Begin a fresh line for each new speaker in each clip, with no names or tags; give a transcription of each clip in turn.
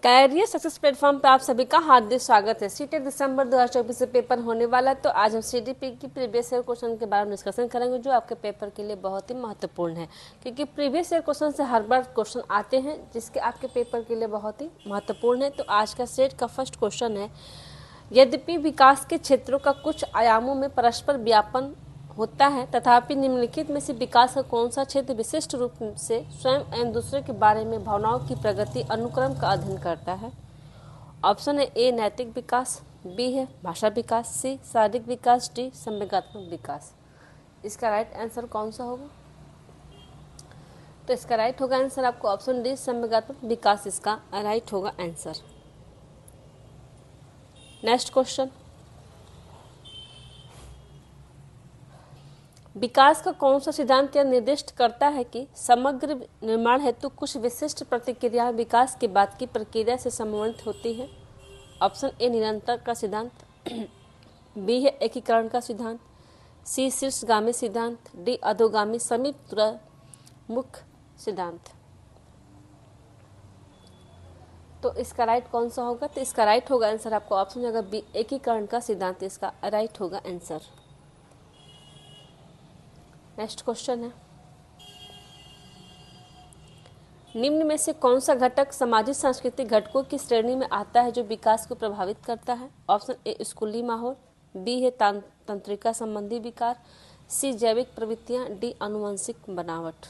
Career success platform पे आप सभी का हार्दिक स्वागत है। सीटेट दिसंबर 2024 से पेपर होने वाला है, तो आज हम सीडीपी की प्रीवियस ईयर क्वेश्चन के बारे में डिस्कशन करेंगे, जो आपके पेपर के लिए बहुत ही महत्वपूर्ण है, क्योंकि प्रीवियस ईयर क्वेश्चन से हर बार क्वेश्चन आते हैं जिसके आपके पेपर के लिए बहुत ही महत्वपूर्ण है। तो आज का सेट का फर्स्ट क्वेश्चन है, यद्यपि विकास के क्षेत्रों का कुछ आयामों में परस्पर व्यापन होता है, तथापि निम्नलिखित में से विकास का कौन सा क्षेत्र विशिष्ट रूप से स्वयं एवं दूसरे के बारे में भावनाओं की प्रगति अनुक्रम का अध्ययन करता है। ऑप्शन है ए नैतिक विकास, बी है भाषा विकास, सी शारीरिक विकास, डी संवेगात्मक विकास। इसका राइट आंसर कौन सा होगा? तो इसका राइट होगा आंसर आपको ऑप्शन डी संवेगात्मक विकास, इसका राइट होगा आंसर। नेक्स्ट क्वेश्चन, विकास का कौन सा सिद्धांत यह निर्दिष्ट करता है कि समग्र निर्माण हेतु कुछ विशिष्ट प्रतिक्रियाएं विकास के बाद की प्रक्रिया से संबंधित होती है? ऑप्शन ए निरंतर का सिद्धांत, बी है एकीकरण का सिद्धांत, सी शीर्षगामी सिद्धांत, डी अधोगामी समीपमुख सिद्धांत। तो इसका राइट कौन सा होगा? तो इसका राइट होगा आंसर आपको ऑप्शन होगा बी एकीकरण का सिद्धांत, इसका राइट होगा आंसर। नेक्स्ट क्वेश्चन है, निम्न में से कौन सा घटक सामाजिक सांस्कृतिक घटकों की श्रेणी में आता है जो विकास को प्रभावित करता है? ऑप्शन ए स्कूली माहौल, बी है तंत्रिका संबंधी विकार, सी जैविक प्रवृत्तियां, डी आनुवंशिक बनावट।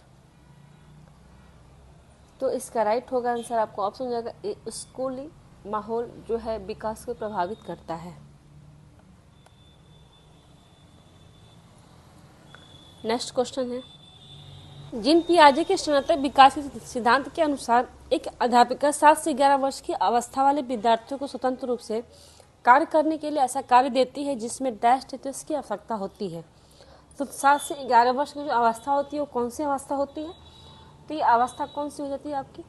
तो इसका राइट होगा आंसर आपको ऑप्शन हो जाएगा ए स्कूली माहौल जो है विकास को प्रभावित करता है। नेक्स्ट क्वेश्चन है, जीन पियाजे के स्नातक विकास के सिद्धांत के अनुसार एक अध्यापिका 7 से 11 वर्ष की अवस्था वाले विद्यार्थियों को स्वतंत्र रूप से कार्य करने के लिए ऐसा कार्य देती है जिसमें डैश स्टेटस की आवश्यकता होती है। तो 7 से 11 वर्ष की जो अवस्था होती है वो कौन सी अवस्था होती है? तो ये अवस्था कौन सी हो जाती है आपकी?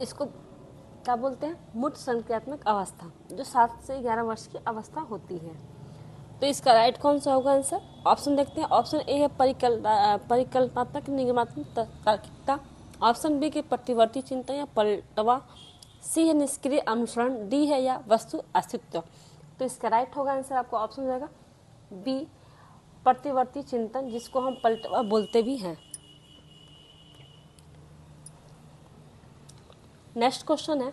इसको क्या बोलते हैं? मूर्त संक्रियात्मक अवस्था, जो 7 से 11 वर्ष की अवस्था होती है। तो इसका राइट कौन सा होगा आंसर? ऑप्शन देखते हैं। ऑप्शन ए है परिकल्पनात्मक निगमात्मक तार्किकता, ऑप्शन बी के प्रतिवर्ती चिंतन या पलटवा, सी है निष्क्रिय अनुसरण, डी है या वस्तु अस्तित्व। तो इसका राइट होगा आंसर आपको ऑप्शन हो जाएगा बी प्रतिवर्ती चिंतन, जिसको हम पलटवा बोलते भी हैं। नेक्स्ट क्वेश्चन है,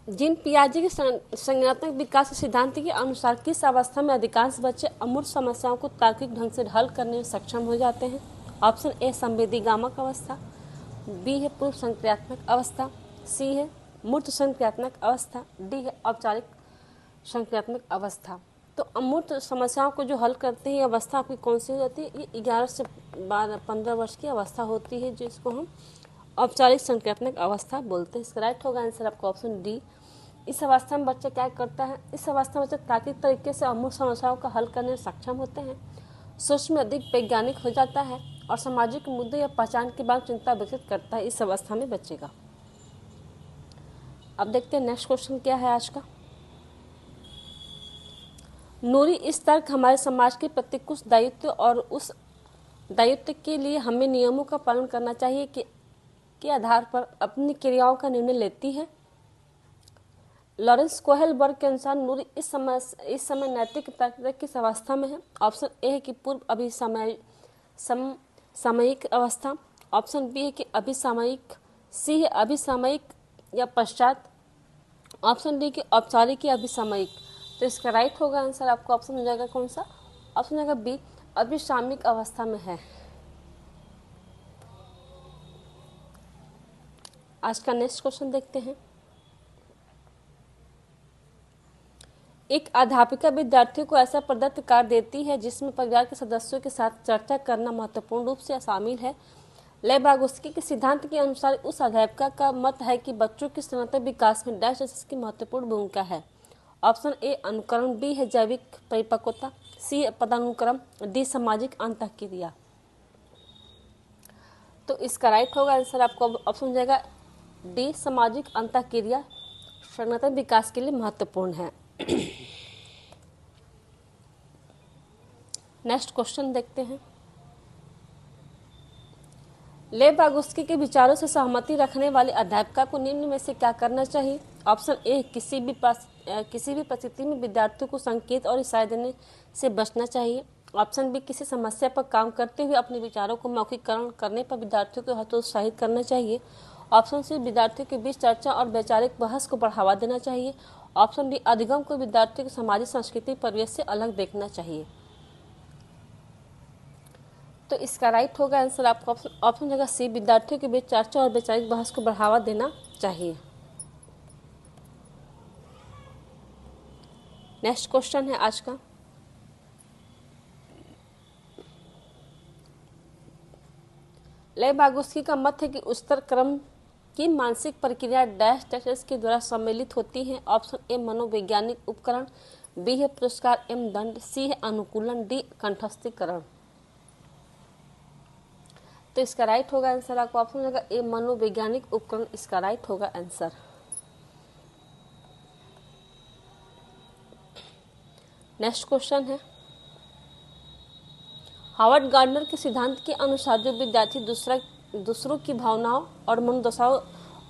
जीन पियाजे के संज्ञानात्मक विकास सिद्धांत के अनुसार किस अवस्था में अधिकांश बच्चे अमूर्त समस्याओं को तार्किक ढंग से हल करने में सक्षम हो जाते हैं? ऑप्शन ए संवेदीगामक अवस्था, बी है पूर्व संक्रियात्मक अवस्था, सी है मूर्त संक्रियात्मक अवस्था, डी है औपचारिक संक्रियात्मक अवस्था। तो अमूर्त समस्याओं को जो हल करते हैं अवस्था आपकी कौन सी हो जाती है? ये 11 से 15 वर्ष की अवस्था होती है, जिसको हम औपचारिक संक्रियात्मक अवस्था बोलते हैं। इसका राइट होगा आंसर आपको ऑप्शन डी। इस अवस्था में बच्चा क्या करता है? इस अवस्था में बच्चे तार्किक तरीके से अमूर्त समस्याओं का हल करने में सक्षम होते हैं, सोच में अधिक वैज्ञानिक हो जाता है और सामाजिक मुद्दे या पहचान के बाद चिंता विकसित करता है इस अवस्था में बच्चे का। अब देखते हैं नेक्स्ट क्वेश्चन क्या है आज का। नूरी इस तर्क हमारे समाज के प्रति कुछ दायित्व और उस दायित्व के लिए हमें नियमों का पालन करना चाहिए के आधार पर अपनी क्रियाओं का निर्णय लेती है। लॉरेंस कोहेलबर्ग के अनुसार नूरी इस समय नैतिक तर्क किस अवस्था में है? ऑप्शन ए है कि पूर्व अभिसामयिक अवस्था, ऑप्शन बी है कि अभिसामयिक, सी है अभिसामयिक या पश्चात, ऑप्शन डी की औपचारिक या अभिसामयिक। तो इसका राइट होगा आंसर आपको ऑप्शन हो जाएगा कौन सा? ऑप्शन हो जाएगा बी अभिसामयिक अवस्था में है। आज का नेक्स्ट क्वेश्चन देखते हैं, एक अध्यापिका विद्यार्थियों को ऐसा प्रदत्त कार्य देती है जिसमें परिवार के सदस्यों के साथ चर्चा करना महत्वपूर्ण रूप से शामिल है। लेबागोस्की के सिद्धांत के अनुसार उस अध्यापिका का मत है कि बच्चों के स्नातक विकास में डैश की महत्वपूर्ण भूमिका है। ऑप्शन ए अनुकरण, बी है जैविक परिपक्वता, सी है पदानुक्रम, डी सामाजिक अंतःक्रिया। तो इसका राइट होगा आंसर आपको ऑप्शन हो जाएगा डी सामाजिक अंतःक्रिया संज्ञानात्मक विकास के लिए महत्वपूर्ण है। नेक्स्ट क्वेश्चन देखते हैं, लेव वागोस्की के विचारों से सहमति रखने वाले अध्यापिका को निम्न में से क्या करना चाहिए? ऑप्शन ए, किसी भी परिस्थिति में विद्यार्थियों को संकेत और इशारे देने से बचना चाहिए। ऑप्शन बी, किसी समस्या पर काम करते हुए अपने विचारों को मौखिकरण करने पर विद्यार्थियों को हतोत्साहित करना चाहिए। ऑप्शन सी, विद्यार्थियों के बीच चर्चा और वैचारिक बहस को बढ़ावा देना चाहिए। ऑप्शन डी, अधिगम को विद्यार्थियों की सामाजिक सांस्कृतिक परिवेश से अलग देखना चाहिए। तो इसका राइट होगा आंसर आपका ऑप्शन जगह सी, विद्यार्थियों के बीच चर्चा और वैचारिक बहस को बढ़ावा देना चाहिए। नेक्स्ट क्वेश्चन है आज का, लेव वागोस्की का मत है कि उच्चतर क्रम की मानसिक प्रक्रिया डैश डैश के द्वारा सम्मिलित होती है। ऑप्शन ए, मनोवैज्ञानिक उपकरण, बी है पुरस्कार एवं दंड, सी है अनुकूलन, डी कंठस्थीकरण। तो इसका राइट होगा आंसर आपको ऑप्शन होगा ए, मनोवैज्ञानिक उपकरण, इसका राइट होगा आंसर। नेक्स्ट क्वेश्चन है, हार्वर्ड गार्डनर के सिद्धांत के अनुसार जो विद्यार्थी दूसरों की भावनाओं और मनोदशाओं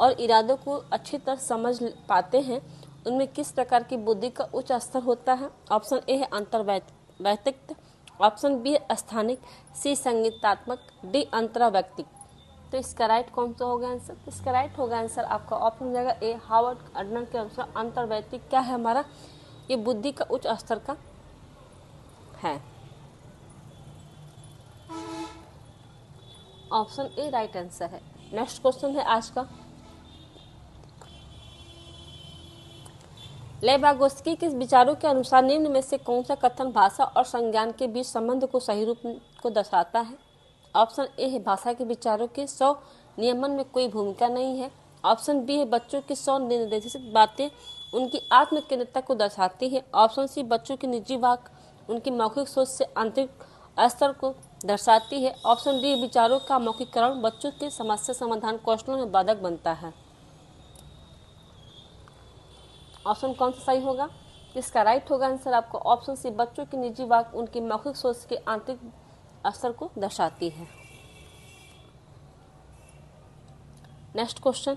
और इरादों को अच्छी तरह समझ पाते हैं उनमें किस प्रकार की बुद्धि का उच्च स्तर होता है? ऑप्शन ए है अंतर्वैयक्तिक, ऑप्शन बी है स्थानिक, सी संगीतात्मक, डी अंतरावैयक्तिक। तो इसका राइट कौन सा होगा आंसर? इसका राइट होगा आंसर आपका ऑप्शन हो जाएगा ए, हार्वर्ड गार्डनर के अनुसार अंतर्वैयक्तिक क्या है हमारा, ये बुद्धि का उच्च स्तर का है। ऑप्शन ए राइट आंसर है। नेक्स्ट क्वेश्चन है आज का, लेव वागोस्की के विचारों के अनुसार निम्न में से कौन सा कथन भाषा और संज्ञान के बीच संबंध को सही रूप को दर्शाता है? ऑप्शन ए है, भाषा के विचारों के 100 नियमन में कोई भूमिका नहीं है। ऑप्शन बी है, बच्चों की 100 निर्देशित बातें उनकी आत्म केंद्रितता को दर्शाती है। ऑप्शन सी, बच्चों की निजी वाक उनकी मौखिक सोच से आंतरिक स्तर को दर्शाती है। ऑप्शन डी, विचारों का मौखिकरण बच्चों के समस्या समाधान कौशलों में बाधक बनता है। ऑप्शन कौन सा सही होगा? इसका राइट होगा आंसर आपको ऑप्शन सी, बच्चों की निजी वाक उनकी मौखिक सोच के आंतरिक स्तर को दर्शाती है। नेक्स्ट क्वेश्चन,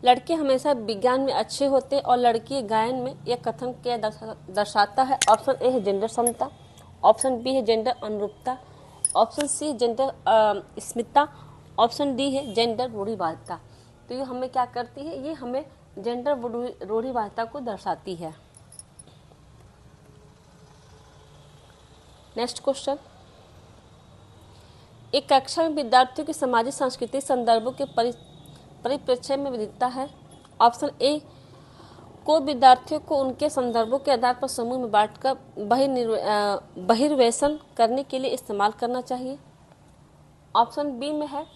लड़के हमेशा विज्ञान में अच्छे होते और लड़की गायन में यह कथन क्या दर्शाता है? ऑप्शन ए है जेंडर समता, ऑप्शन बी है जेंडर अनुरूपता, ऑप्शन सी जेंडर स्मिता, ऑप्शन डी है जेंडर रूढ़िवादिता। तो ये हमें क्या करती है? ये हमें जेंडर रूढ़िवादिता को दर्शाती है। नेक्स्ट क्वेश्चन, एक कक्षा में विद्यार्थियों के सामाजिक सांस्कृतिक संदर्भों के परिप्रेक्ष्य में विविधता है। ऑप्शन ए को विद्यार्थियों को उनके संदर्भों के आधार पर समूह में बांटकर बहिर्वेशन करने के लिए इस्तेमाल करना चाहिए। ऑप्शन बी में है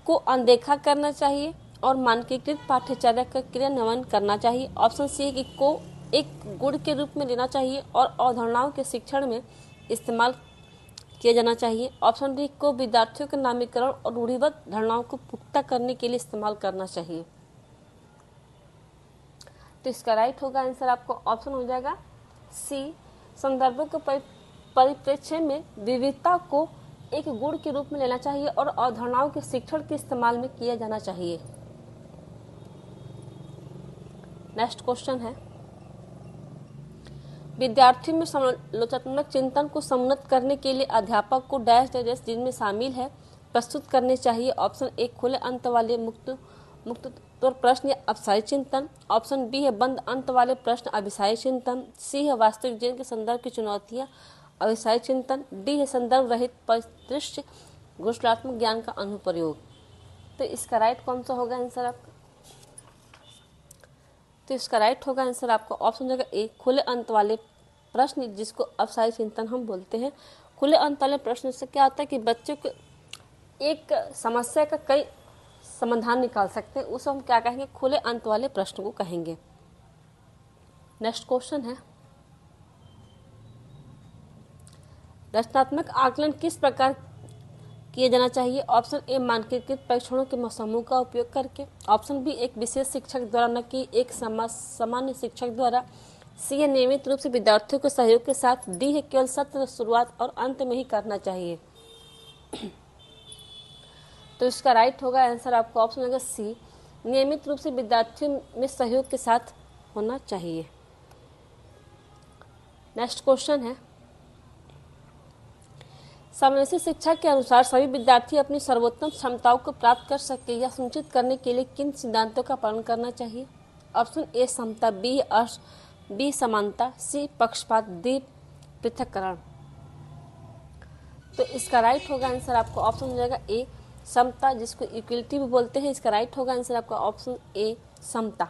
को अनदेखा करना चाहिए और मानकीकृत पाठ्यचर्या का क्रियान्वयन करना चाहिए। ऑप्शन सी है कि को एक गुण के रूप में लेना चाहिए और अवधारणाओं के शिक्षण में इस्तेमाल किया जाना चाहिए। ऑप्शन डी को विद्यार्थियों के नामीकरण और रूढ़िबद्ध धारणाओं को पुख्ता करने के लिए इस्तेमाल करना चाहिए। तो इसका राइट होगा आंसर आपको ऑप्शन हो जाएगा सी, संदर्भों के परिप्रेक्ष्य में विविधता को एक गुण के रूप में लेना चाहिए और अवधारणाओं के शिक्षण के इस्तेमाल में किया जाना चाहिए। नेक्स्ट क्वेश्चन है, विद्यार्थियों में समालोचनात्मक चिंतन को समुन्नत करने के लिए अध्यापक को डैश डैश जिनमें शामिल है प्रस्तुत करने चाहिए। ऑप्शन ए खुले अंत वाले मुक्त प्रश्न या अभिसारी चिंतन, ऑप्शन बी है बंद अंत वाले प्रश्न अभिसारी चिंतन, सी है वास्तविक जीवन के संदर्भ की चुनौतियां अभिसारी चिंतन, डी है संदर्भ रहित परिदृश्य घोषणात्मक ज्ञान का अनुप्रयोग। तो इसका राइट कौन सा होगा आंसर आपका? तो इसका राइट होगा आंसर आपका ऑप्शन हो जाएगा ए, खुले अंत वाले प्रश्न जिसको अभिसारी चिंतन हम बोलते हैं। खुले अंत वाले प्रश्न से क्या होता है कि बच्चों को एक समस्या का कई समाधान निकाल सकते हैं, उसे हम क्या कहेंगे? खुले अंत वाले प्रश्न को कहेंगे। नेक्स्ट क्वेश्चन है, रचनात्मक आकलन किस प्रकार किया जाना चाहिए? ऑप्शन ए मानकीकृत परीक्षणों के समूह का उपयोग करके, ऑप्शन बी एक विशेष शिक्षक द्वारा न कि एक सामान्य शिक्षक द्वारा, सी है नियमित रूप से विद्यार्थियों के सहयोग के साथ, डी है केवल सत्र शुरुआत और अंत में ही करना चाहिए। तो इसका राइट होगा आंसर आपका ऑप्शन होगा सी, नियमित रूप से विद्यार्थियों में सहयोग के साथ होना चाहिए। नेक्स्ट क्वेश्चन है, समावेशी शिक्षा के अनुसार सभी विद्यार्थी अपनी सर्वोत्तम क्षमताओं को प्राप्त कर सके या सुनिश्चित करने के लिए किन सिद्धांतों का पालन करना चाहिए? ऑप्शन ए समता, बी अर्थ, बी समानता, सी पक्षपात, डी पृथक्करण। तो इसका राइट होगा आंसर आपका ऑप्शन हो जाएगा ए समता, जिसको इक्वलिटी भी बोलते हैं। इसका राइट होगा आंसर आपका ऑप्शन ए समता।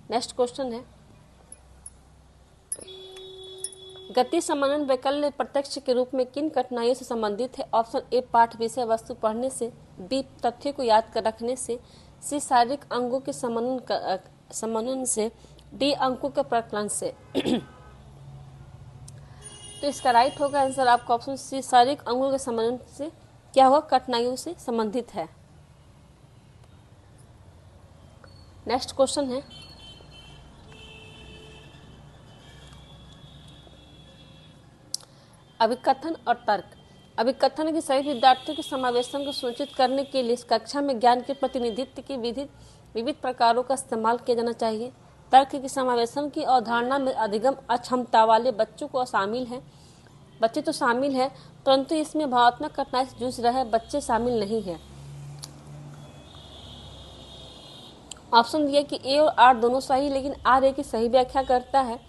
नेक्स्ट क्वेश्चन है, गति समन्वय वैकल्य प्रत्यक्ष के रूप में किन कठिनाइयों से संबंधित है? ऑप्शन ए पाठ विषय वस्तु पढ़ने से, बी तथ्यों को याद कर रखने से, सी शारीरिक अंगों के समन्वय से, डी अंकों के प्रकलन से। तो इसका राइट होगा आंसर आपका ऑप्शन सी, शारीरिक अंगों के समन्वय से क्या हुआ, कठिनाइयों से संबंधित है। नेक्स्ट क्वेश्चन है, अभिकथन और तर्क। अभिकथन के सभी विद्यार्थियों के समावेशन को सुनिश्चित करने के लिए इस कक्षा में ज्ञान के प्रतिनिधित्व की विविध प्रकारों का इस्तेमाल किया जाना चाहिए। तर्क के समावेशन की अवधारणा में अधिगम अक्षमता वाले बच्चों को शामिल है, बच्चे तो शामिल है, परंतु इसमें भावनात्मक कठिनाई से जूझ रहे बच्चे शामिल नहीं है। ऑप्शन दिया कि ए और आर दोनों सही, लेकिन आर ए की सही व्याख्या करता है।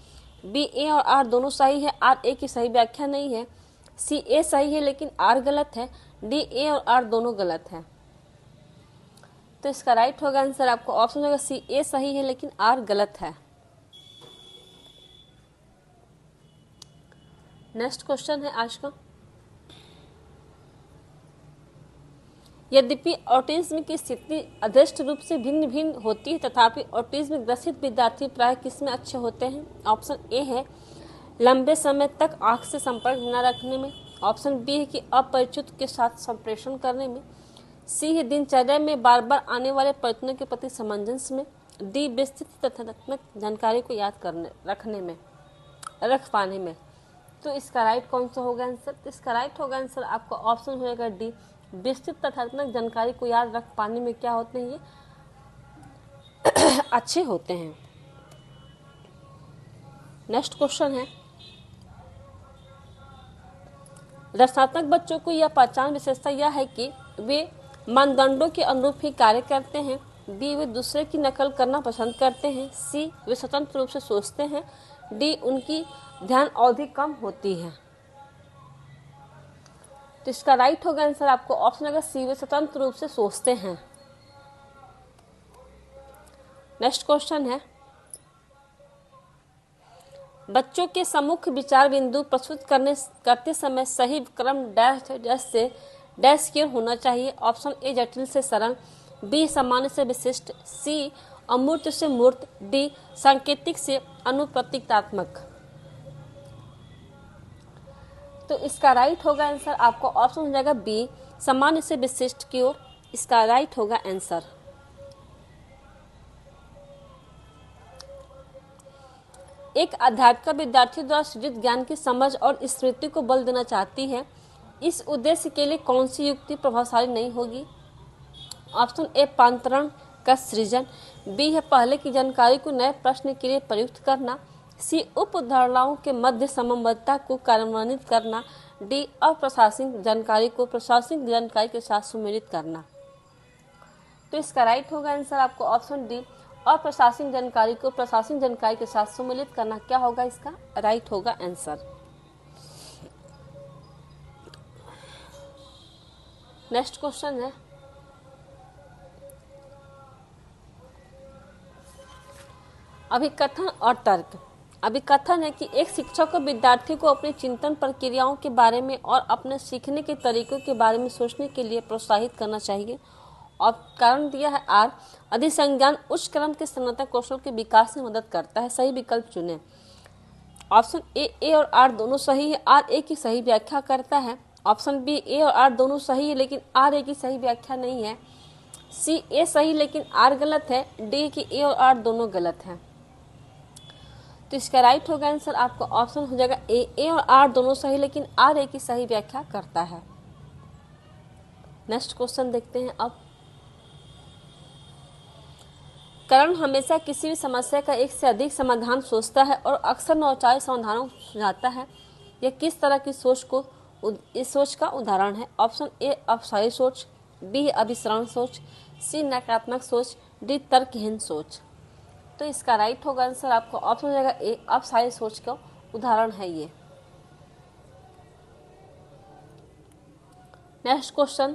बी ए और आर दोनों सही है, आर ए की सही व्याख्या नहीं है। सी ए सही है लेकिन आर गलत है। डी ए और आर दोनों गलत है। तो इसका राइट होगा आंसर आपको ऑप्शन होगा सी, ए सही है लेकिन आर गलत है। नेक्स्ट क्वेश्चन है आज का, यद्यपि ऑटिज्म की स्थिति अदृष्ट रूप से भिन्न भिन्न होती है, तथापि ऑटिज्म ग्रसित विद्यार्थी प्राय किसमें अच्छे होते हैं? ऑप्शन ए है लंबे समय तक आंख से संपर्क न रखने में। ऑप्शन बी है कि अपरिचित के साथ संप्रेषण करने में। सी है दिनचर्या में बार बार आने वाले प्रयत्नों के प्रति सामंजस्य में। डी विस्तृत तथ्यात्मक जानकारी को याद रख पाने में। तो इसका राइट कौन सा होगा आंसर? तो इसका राइट होगा आंसर आपका ऑप्शन होगा डी, विस्तृत तथ्यात्मक जानकारी को याद रख पाने में क्या होते हैं, ये अच्छे होते हैं। नेक्स्ट क्वेश्चन है, रचनात्मक बच्चों को यह पहचान विशेषता यह है कि वे मानदंडों के अनुरूप ही कार्य करते हैं। बी वे दूसरे की नकल करना पसंद करते हैं। सी वे स्वतंत्र रूप से सोचते हैं। डी उनकी ध्यान अवधि कम होती है। तो इसका राइट होगा आंसर आपको ऑप्शन होगा सी, वे स्वतंत्र रूप से सोचते हैं। नेक्स्ट क्वेश्चन है, बच्चों के सम्मुख विचार बिंदु प्रस्तुत करते समय सही क्रम डैश से डैश की ओर होना चाहिए। ऑप्शन ए जटिल से सरल, बी सामान्य से विशिष्ट, सी अमूर्त से मूर्त, डी सांकेतिक से अनुप्रतीकात्मक। तो इसका राइट होगा आंसर आपको ऑप्शन हो जाएगा बी, सामान्य से विशिष्ट की ओर। इसका राइट होगा आंसर। एक अध्यापिका विद्यार्थियों द्वारा सृजित ज्ञान की समझ और स्मृति को बल देना चाहती है। इस उद्देश्य के लिए कौन सी युक्ति प्रभावशाली नहीं होगी? ऑप्शन ए पांतरण का सृजन, बी है पहले की जानकारी को नए प्रश्न के लिए प्रयुक्त करना, सी उप उदाहरणों के मध्य समबद्धता को कार्यान्वित करना, डी अप्रशासनिक जानकारी को प्रशासनिक जानकारी के साथ सुमेलित करना। तो इसका राइट होगा आंसर आपको ऑप्शन डी, अप्रशासनिक जानकारी को प्रशासनिक जानकारी के साथ सुमेलित करना। क्या होगा इसका राइट होगा आंसर। नेक्स्ट क्वेश्चन है, अभिकथन और तर्क। अभिकथन है कि एक शिक्षक को विद्यार्थी को अपनी चिंतन प्रक्रियाओं के बारे में और अपने सीखने के तरीकों के बारे में सोचने के लिए प्रोत्साहित करना चाहिए। और कारण दिया है आर, अधिसंज्ञान उच्च क्रम के संज्ञानात्मक कौशल के विकास में मदद करता है। सही विकल्प चुनें। ऑप्शन ए और आर दोनों सही है, आर ए की सही व्याख्या करता है। ऑप्शन बी ए और आर दोनों सही है लेकिन आर ए की सही व्याख्या नहीं है। सी ए सही लेकिन आर गलत है। डी की ए और आर दोनों गलत है। तो तो इसका राइट होगा आंसर आपका ऑप्शन हो जाएगा ए और आर दोनों सही, लेकिन आर ए की सही व्याख्या करता है। नेक्स्ट क्वेश्चन देखते हैं अब। करण हमेशा किसी भी समस्या का एक से अधिक समाधान सोचता है और अक्सर नौचाई समाधानों सुझाता है। यह किस तरह की इस सोच का उदाहरण है? ऑप्शन ए अवसायी सोच, बी अभिसरण सोच, सी नकारात्मक सोच, डी तर्कहीन सोच। तो इसका राइट होगा आंसर आपको ऑप्शन हो जाएगा ए अवसायी सोच का उदाहरण है ये। नेक्स्ट क्वेश्चन,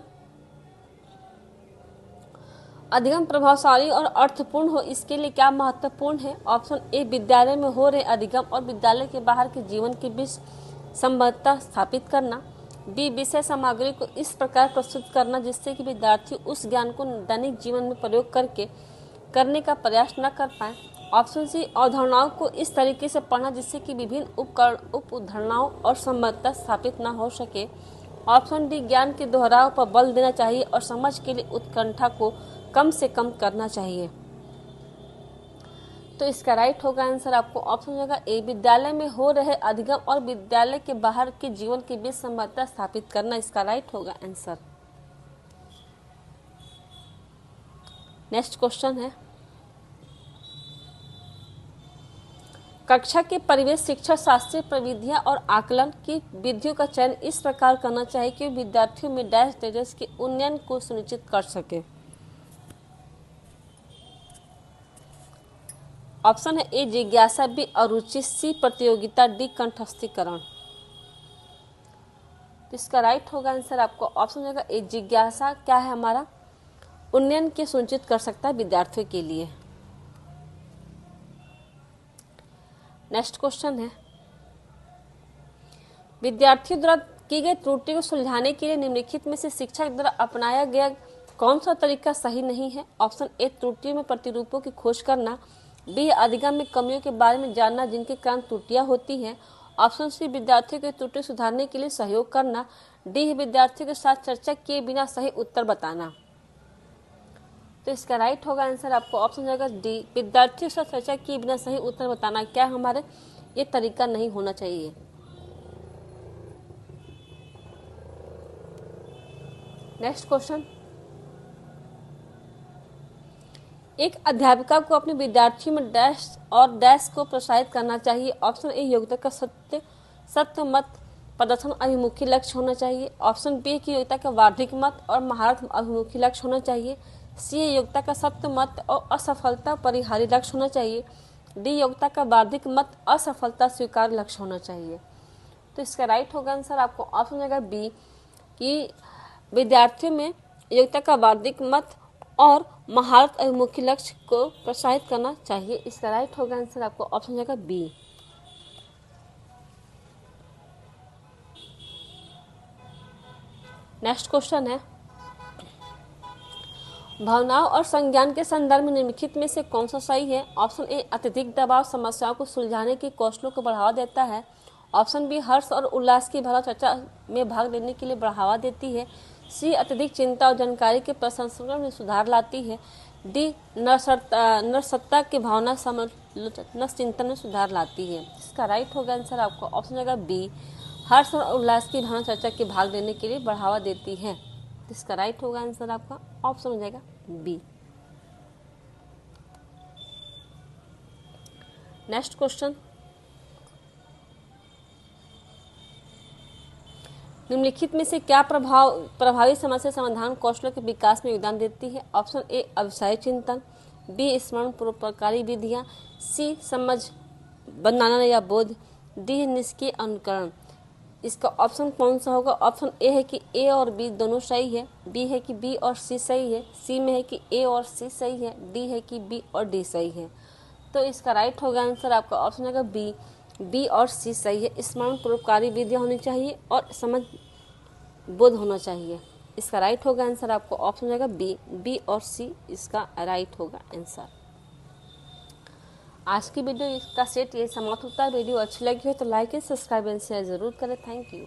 अधिगम प्रभावशाली और अर्थपूर्ण हो इसके लिए क्या महत्वपूर्ण है? ऑप्शन ए विद्यालय में हो रहे अधिगम और विद्यालय के बाहर के जीवन के बीच संबद्धता स्थापित करना, बी विषय सामग्री को इस प्रकार प्रस्तुत करना जिससे कि विद्यार्थी उस ज्ञान को दैनिक जीवन में प्रयोग करने का प्रयास न कर पाए, ऑप्शन सी अवधारणाओं को इस तरीके से पढ़ना जिससे कि विभिन्न उप उदाहरणाओं और संबद्धता स्थापित न हो सके, ऑप्शन डी ज्ञान के दोहराव पर बल देना चाहिए और समझ के लिए उत्कंठा को कम से कम करना चाहिए। तो इसका राइट होगा आंसर आपको ऑप्शन होगा ए विद्यालय में हो रहे अधिगम और विद्यालय के बाहर के जीवन के बीच संबद्धता स्थापित करना, इसका राइट होगा आंसर। नेक्स्ट क्वेश्चन है, कक्षा के परिवेश शिक्षा शास्त्रीय प्रविधियां और आकलन की विधियों का चयन इस प्रकार करना चाहिए कि विद्यार्थियों में डैश तेजस के उन्नयन को सुनिश्चित कर सके। ऑप्शन है ए जिज्ञासा, बी अरुचि, सी प्रतियोगिता, डी कंठस्थीकरण। इसका राइट होगा आंसर आपको ऑप्शन होगा ए जिज्ञासा क्या है हमारा उन्नयन के सुनिश्चित कर सकता है विद्यार्थियों के लिए। नेक्स्ट क्वेश्चन है, विद्यार्थियों द्वारा की गई त्रुटि को सुलझाने के लिए निम्नलिखित में से शिक्षक द्वारा अपनाया गया कौन सा तरीका सही नहीं है? ऑप्शन ए त्रुटियों में प्रतिरूपों की खोज करना, बी अधिगम में कमियों के बारे में जानना जिनके कारण त्रुटियां होती हैं, ऑप्शन सी विद्यार्थियों की त्रुटि सुधारने के लिए सहयोग करना, डी विद्यार्थियों के साथ चर्चा किए बिना सही उत्तर बताना। तो इसका राइट होगा आंसर आपको ऑप्शन जाएगा डी विद्यार्थियों के साथ चर्चा किए बिना सही उत्तर बताना। क्या हमारे ये तरीका नहीं होना चाहिए। नेक्स्ट क्वेश्चन, एक अध्यापिका को अपने विद्यार्थियों में डैश और डैश को प्रोत्साहित करना चाहिए। ऑप्शन ए योग्यता का सत्य मत प्रदर्शन अभिमुखी लक्ष्य होना चाहिए, ऑप्शन बी की योग्यता का वार्षिक मत और महारत अभिमुखी लक्ष्य होना चाहिए, सी योग्यता का सत्य मत और असफलता परिहारी लक्ष्य होना चाहिए, डी योग्यता का वार्षिक मत असफलता स्वीकार लक्ष्य होना चाहिए। तो इसका राइट होगा आंसर आपको ऑप्शन होगा बी कि विद्यार्थियों में योग्यता का वार्षिक मत और महारत अभिमुखी लक्ष्य को प्रोत्साहित करना चाहिए। इसका राइट होगा आंसर आपको ऑप्शन जाएगा बी। नेक्स्ट क्वेश्चन है, भावनाओं और संज्ञान के संदर्भ में निम्नलिखित में से कौन सा सही है? ऑप्शन ए अत्यधिक दबाव समस्याओं को सुलझाने के कौशलों को बढ़ावा देता है, ऑप्शन बी हर्ष और उल्लास की भावना चर्चा में भाग लेने के लिए बढ़ावा देती है, सी अत्यधिक चिंता और जानकारी के प्रसंस्करण में सुधार लाती है, डी नरसत्ता की भावना समालोचना चिंतन में सुधार लाती है। इसका राइट होगा आंसर आपको ऑप्शन जाएगा बी हर्ष और उल्लास की भावना चर्चा के भाग लेने के लिए बढ़ावा देती है। इसका राइट होगा आंसर आपका ऑप्शन हो जाएगा बी। नेक्स्ट क्वेश्चन, निम्नलिखित में से क्या प्रभावी समस्या समाधान कौशलों के विकास में योगदान देती है? ऑप्शन ए अविषय चिंतन, बी स्मरण पूर्वकारी विधियां, सी समझ बनाना या बोध, डी निष्क्रिय अनुकरण। इसका ऑप्शन कौन सा होगा? ऑप्शन ए है कि ए और बी दोनों सही है, बी है कि बी और सी सही है, सी में है कि ए और सी सही है, डी है कि बी और डी सही है। तो इसका राइट होगा आंसर आपका ऑप्शन होगा बी और सी सही है। स्मरण पूर्वकारी विधियां होनी चाहिए और समझ बोध होना चाहिए। इसका राइट होगा आंसर आपको ऑप्शन हो जाएगा बी और सी इसका राइट होगा आंसर। आज की वीडियो का सेट ये समाप्त होता है। वीडियो अच्छी लगी हो तो like and subscribe and share जरूर करें। Thank you.